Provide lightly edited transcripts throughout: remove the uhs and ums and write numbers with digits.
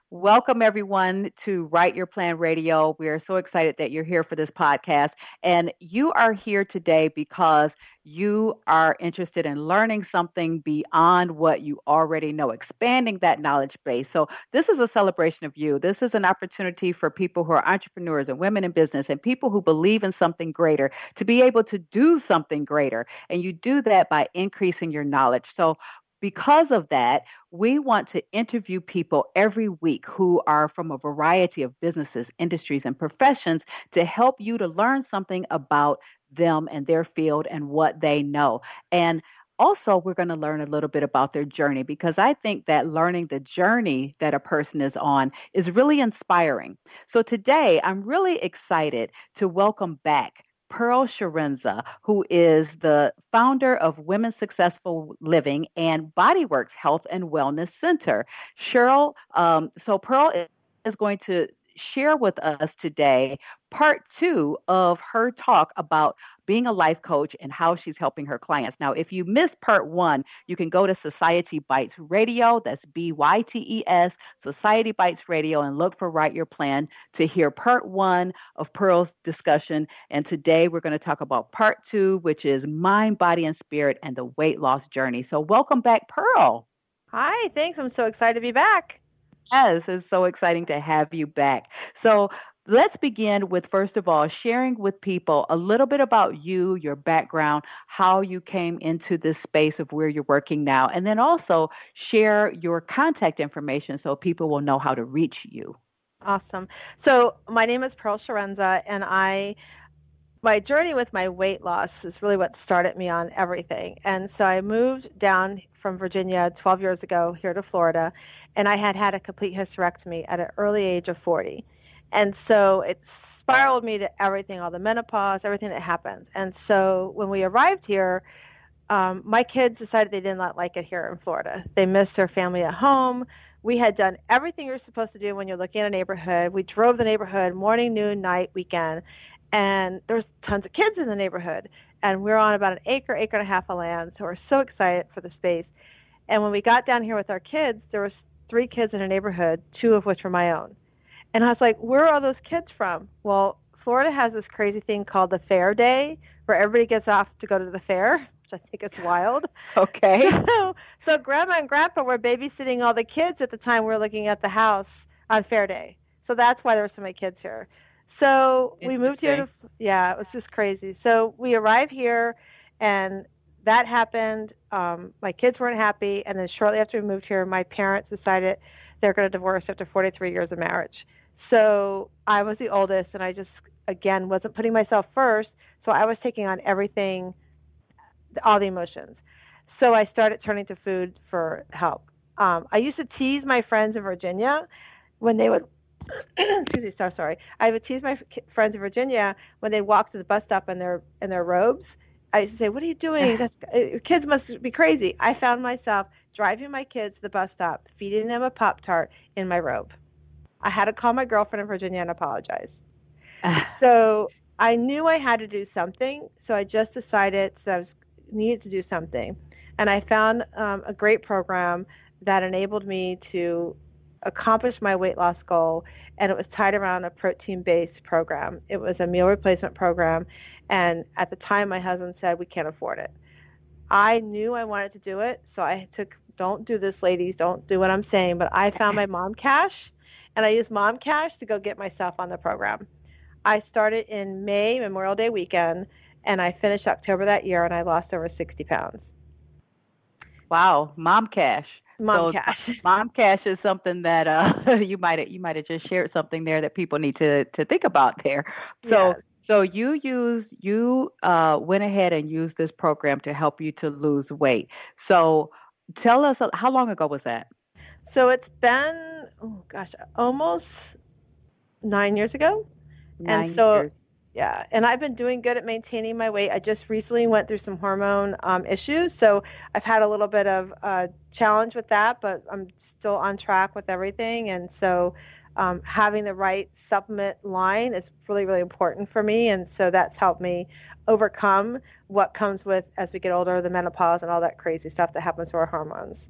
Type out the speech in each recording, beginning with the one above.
Welcome, everyone, to Write Your Plan Radio. We are so excited that you're here for this podcast. And you are here today because you are interested in learning something beyond what you already know, expanding that knowledge base. So, this is a celebration of you. This is an opportunity for people who are entrepreneurs and women in business and people who believe in something greater to be able to do something greater. And you do that by increasing your knowledge. So, because of that, we want to interview people every week who are from a variety of businesses, industries, and professions to help you to learn something about them and their field and what they know. And also, we're going to learn a little bit about their journey because I think that learning the journey that a person is on is really inspiring. So, today, I'm really excited to welcome back Pearl CHIARENZA, who is the founder of Women's Successful Living and Bodyworks Health and Wellness Center. Pearl is going to share with us today part two of her talk about being a life coach and how she's helping her clients. Now, if you missed part one, you can go to Society Bites Radio, that's BYTES, Society Bites Radio, and look for Write Your Plan to hear part one of Pearl's discussion. And today we're going to talk about part two, which is mind, body, and spirit and the weight loss journey. So welcome back, Pearl. Hi, thanks. I'm so excited to be back. Yes, it's so exciting to have you back. So let's begin with, first of all, sharing with people a little bit about you, your background, how you came into this space of where you're working now, and then also share your contact information so people will know how to reach you. Awesome. So my name is Pearl CHIARENZA, and my journey with my weight loss is really what started me on everything. And so I moved down from Virginia 12 years ago here to Florida, and I had a complete hysterectomy at an early age of 40. And so it spiraled me to everything, all the menopause, everything that happens. And so when we arrived here, my kids decided they did not like it here in Florida. They missed their family at home. We had done everything you're supposed to do when you're looking at a neighborhood. We drove the neighborhood morning, noon, night, weekend. And there was tons of kids in the neighborhood. And we're on about an acre and a half of land. So we're so excited for the space. And when we got down here with our kids, there was 3 kids in a neighborhood, 2 of which were my own. And I was like, where are all those kids from? Well, Florida has this crazy thing called the Fair Day, where everybody gets off to go to the fair, which I think is wild. Okay. So Grandma and Grandpa were babysitting all the kids at the time we were looking at the house on Fair Day. So that's why there were so many kids here. So we moved here it was just crazy. So we arrived here and that happened. My kids weren't happy. And then shortly after we moved here, my parents decided they're going to divorce after 43 years of marriage. So I was the oldest and I just, again, wasn't putting myself first. So I was taking on everything, all the emotions. So I started turning to food for help. I used to tease my friends in Virginia when they would excuse me, so sorry. I would tease my friends in Virginia when they walk to the bus stop in their robes. I used to say, "What are you doing? Kids must be crazy." I found myself driving my kids to the bus stop, feeding them a Pop-Tart in my robe. I had to call my girlfriend in Virginia and apologize. So I knew I had to do something. So I just decided that I needed to do something, and I found a great program that enabled me to accomplish my weight loss goal, and it was tied around a protein-based program. It was a meal replacement program, and at the time my husband said we can't afford it. I knew I wanted to do it, so I took, don't do this ladies, don't do what I'm saying, but I found my mom cash, and I used mom cash to go get myself on the program. I started in May, Memorial Day weekend, and I finished October that year, and I lost over 60 pounds. Wow, mom cash. Cash. Mom cash is something that you might have just shared something there that people need to think about there. So you went ahead and used this program to help you to lose weight. So tell us, how long ago was that? So it's been almost 9 years ago. 9 and so years. Yeah, and I've been doing good at maintaining my weight. I just recently went through some hormone issues, so I've had a little bit of a challenge with that, but I'm still on track with everything. And so having the right supplement line is really, really important for me, and so that's helped me overcome what comes with, as we get older, the menopause and all that crazy stuff that happens to our hormones.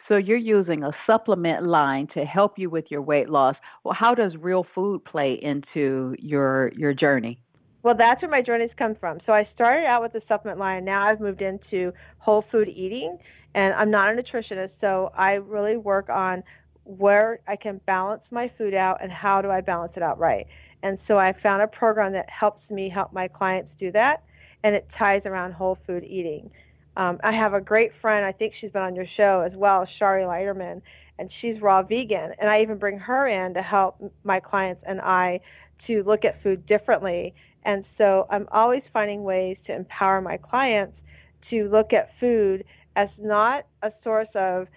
So you're using a supplement line to help you with your weight loss. Well, how does real food play into your journey? Well, that's where my journeys come from. So I started out with the supplement line. Now I've moved into whole food eating, and I'm not a nutritionist, so I really work on where I can balance my food out and how do I balance it out right. And so I found a program that helps me help my clients do that, and it ties around whole food eating. I have a great friend, I think she's been on your show as well, Shari Leiterman, and she's raw vegan. And I even bring her in to help my clients and I to look at food differently. And so I'm always finding ways to empower my clients to look at food as not a source of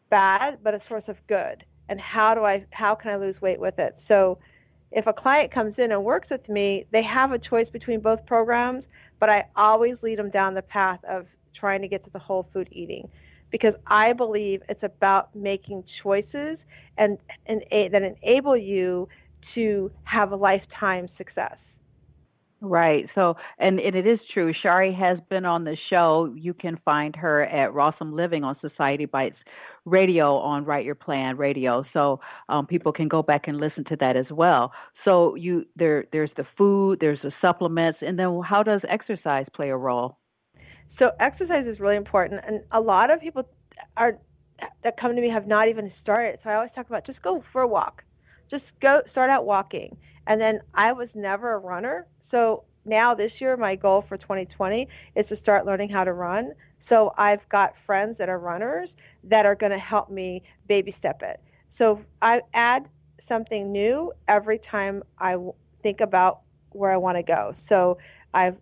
bad, but a source of good. And how can I lose weight with it? So if a client comes in and works with me, they have a choice between both programs, but I always lead them down the path of trying to get to the whole food eating, because I believe it's about making choices and that enable you to have a lifetime success. Right. So, and it is true. Shari has been on the show. You can find her at Rawsome Living on Society Bites Radio on Write Your Plan Radio. So people can go back and listen to that as well. So there's the food, there's the supplements, and then how does exercise play a role? So exercise is really important, and a lot of people are that come to me have not even started. So I always talk about just go for a walk. Just go start out walking. And then I was never a runner. So now this year, my goal for 2020 is to start learning how to run. So I've got friends that are runners that are going to help me baby step it. So I add something new every time I think about where I want to go. So I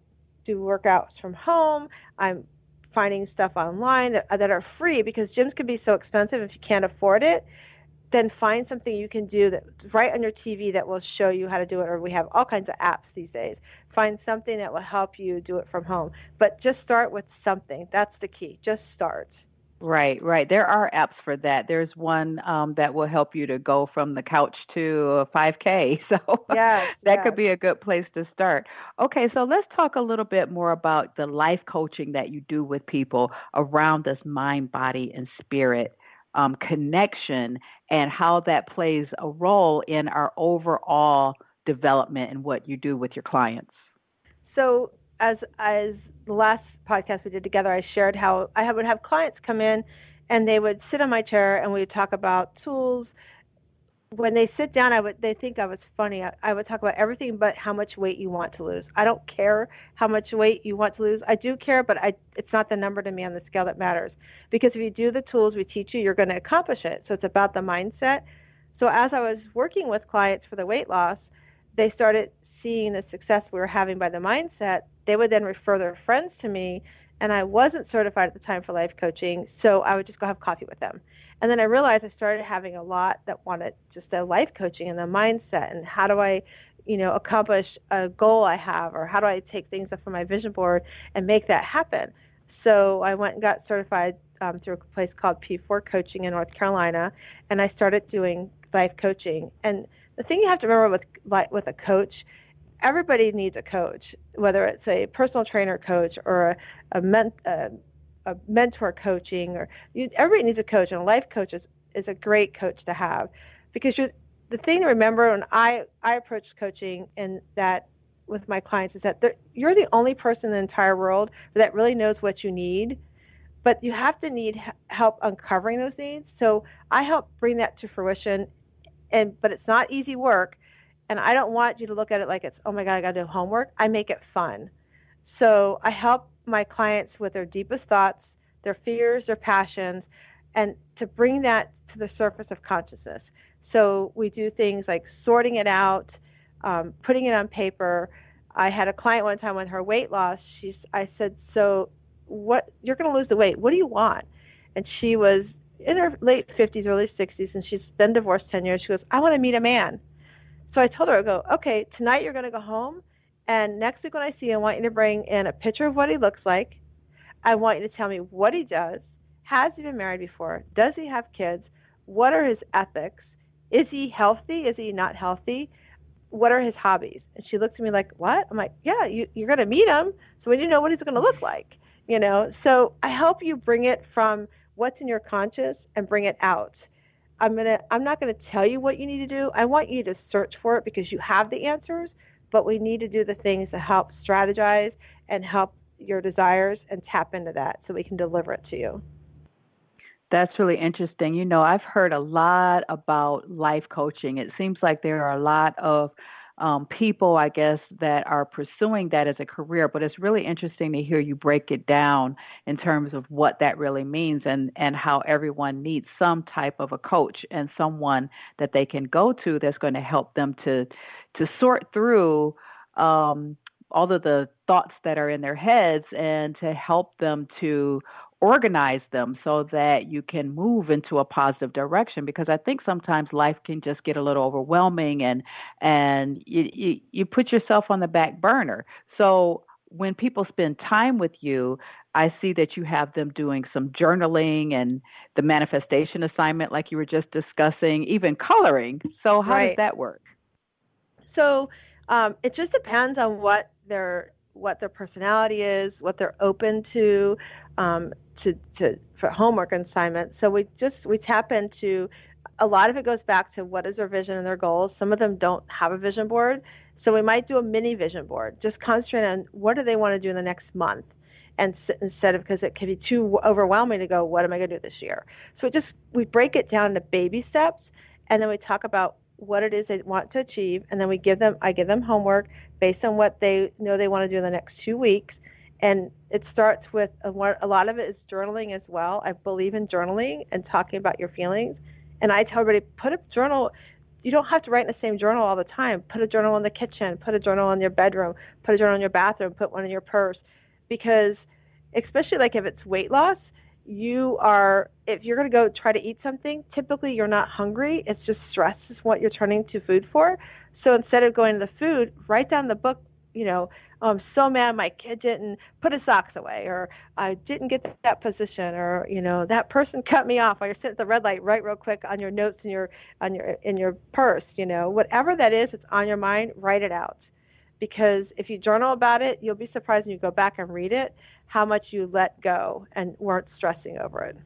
do workouts from home. I'm finding stuff online that are free, because gyms can be so expensive if you can't afford it. Then find something you can do that's right on your TV that will show you how to do it. Or we have all kinds of apps these days. Find something that will help you do it from home. But just start with something. That's the key. Just start. Right, right. There are apps for that. There's one that will help you to go from the couch to a 5K. So Yes, that could be yes. a good place to start. Okay, so let's talk a little bit more about the life coaching that you do with people around this mind, body, and spirit connection, and how that plays a role in our overall development and what you do with your clients. So as the last podcast we did together, I shared how would have clients come in and they would sit on my chair and we would talk about tools. When they sit down, they think I was funny. I would talk about everything but how much weight you want to lose. I don't care how much weight you want to lose. I do care, but it's not the number to me on the scale that matters. Because if you do the tools we teach you, you're going to accomplish it. So it's about the mindset. So as I was working with clients for the weight loss, they started seeing the success we were having by the mindset. They would then refer their friends to me, and I wasn't certified at the time for life coaching, so I would just go have coffee with them. And then I realized I started having a lot that wanted just a life coaching and the mindset, and how do I, accomplish a goal I have, or how do I take things up from my vision board and make that happen? So I went and got certified through a place called P4 Coaching in North Carolina, and I started doing life coaching. And the thing you have to remember with a coach, everybody needs a coach, whether it's a personal trainer coach or a mentor coaching, everybody needs a coach, and a life coach is a great coach to have, because the thing to remember when I approach coaching and that with my clients is that you're the only person in the entire world that really knows what you need, but you have to need help uncovering those needs. So I help bring that to fruition, but it's not easy work. And I don't want you to look at it like it's, oh my God, I got to do homework. I make it fun. So I help my clients with their deepest thoughts, their fears, their passions, and to bring that to the surface of consciousness. So we do things like sorting it out, putting it on paper. I had a client one time with her weight loss. I said, so what, you're going to lose the weight. What do you want? And she was in her late 50s, early 60s, and she's been divorced 10 years. She goes, I want to meet a man. So I told her, I go, okay, tonight you're going to go home, and next week when I see you, I want you to bring in a picture of what he looks like. I want you to tell me what he does. Has he been married before? Does he have kids? What are his ethics? Is he healthy? Is he not healthy? What are his hobbies? And she looks at me like, what? I'm like, yeah, you're going to meet him, so we need to know what he's going to look like. So I help you bring it from what's in your conscious and bring it out. I'm not going to tell you what you need to do. I want you to search for it because you have the answers, but we need to do the things to help strategize and help your desires and tap into that so we can deliver it to you. That's really interesting. I've heard a lot about life coaching. It seems like there are a lot of people, I guess, that are pursuing that as a career, but it's really interesting to hear you break it down in terms of what that really means and how everyone needs some type of a coach and someone that they can go to that's going to help them to sort through all of the thoughts that are in their heads and to help them to organize them so that you can move into a positive direction, because I think sometimes life can just get a little overwhelming and you put yourself on the back burner. So when people spend time with you, I see that you have them doing some journaling and the manifestation assignment like you were just discussing, even coloring. So how does that work? So it just depends on what their personality is, what they're open to for homework assignments. So we tap into, a lot of it goes back to what is their vision and their goals. Some of them don't have a vision board. So we might do a mini vision board, just concentrate on what do they want to do in the next month. And instead of, because it can be too overwhelming to go, what am I going to do this year? So we break it down to baby steps, and then we talk about what it is they want to achieve, and then I give them homework based on what they know they want to do in the next 2 weeks. And it starts with a lot of it is journaling as well. I believe in journaling and talking about your feelings. And I tell everybody, put a journal. You don't have to write in the same journal all the time. Put a journal in the kitchen, put a journal in your bedroom, put a journal in your bathroom, put one in your purse. Because especially like if it's weight loss, if you're going to go try to eat something, typically you're not hungry. It's just stress is what you're turning to food for. So instead of going to the food, write down the book, I'm so mad my kid didn't put his socks away, or I didn't get that position, or, that person cut me off while you're sitting at the red light, write real quick on your notes in your purse, whatever that is, it's on your mind, write it out. Because if you journal about it, you'll be surprised when you go back and read it, how much you let go and weren't stressing over it.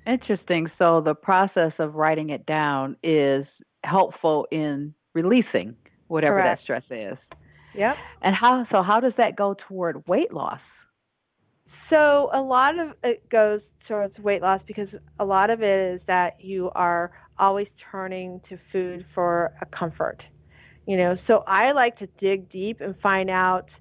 Interesting. So the process of writing it down is helpful in releasing whatever that stress is. Yep. And how does that go toward weight loss? So a lot of it goes towards weight loss because a lot of it is that you are always turning to food for a comfort. So I like to dig deep and find out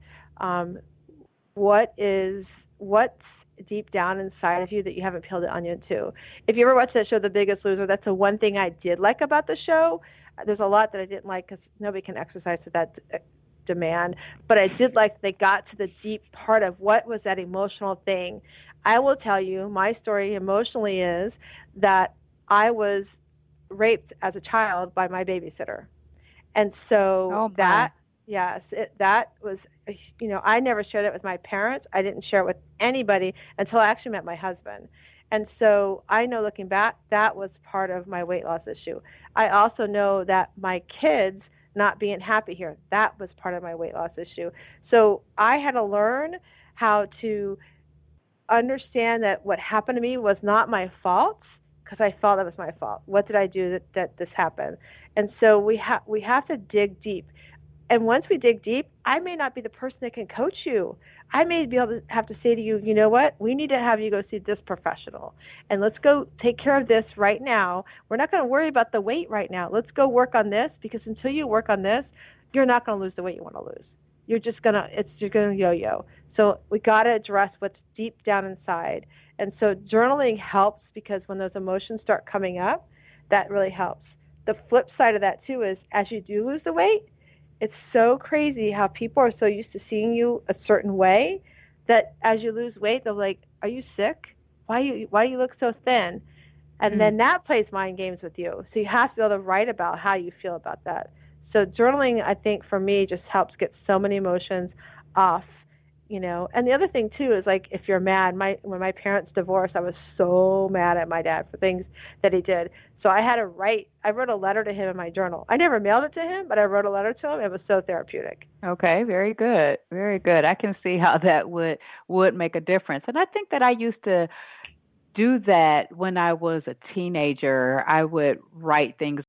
what's deep down inside of you that you haven't peeled the onion to. If you ever watch that show, The Biggest Loser, that's the one thing I did like about the show. There's a lot that I didn't like because nobody can exercise to that demand, but I did like they got to the deep part of what was that emotional thing. I will tell you, my story emotionally is that I was raped as a child by my babysitter. And so that was, I never shared that with my parents. I didn't share it with anybody until I actually met my husband. And so I know, looking back, that was part of my weight loss issue. I also know that my kids not being happy here, that was part of my weight loss issue. So I had to learn how to understand that what happened to me was not my fault, because I felt it was my fault. What did I do that this happened? And so we have to dig deep. And once we dig deep, I may not be the person that can coach you. I may be able to have to say to you, you know what? We need to have you go see this professional. And let's go take care of this right now. We're not going to worry about the weight right now. Let's go work on this, because until you work on this, you're not going to lose the weight you want to lose. You're going to yo-yo. So we got to address what's deep down inside. And so journaling helps, because when those emotions start coming up, that really helps. The flip side of that too is, as you do lose the weight, it's so crazy how people are so used to seeing you a certain way that as you lose weight, they're like, are you sick? Why do you look so thin? And then that plays mind games with you. So you have to be able to write about how you feel about that. So journaling, I think, for me, just helps get so many emotions off. And the other thing too is, like, if you're mad, when my parents divorced, I was so mad at my dad for things that he did. So I wrote a letter to him in my journal. I never mailed it to him, but I wrote a letter to him. It was so therapeutic. Okay, very good. Very good. I can see how that would make a difference. And I think that I used to do that when I was a teenager. I would write things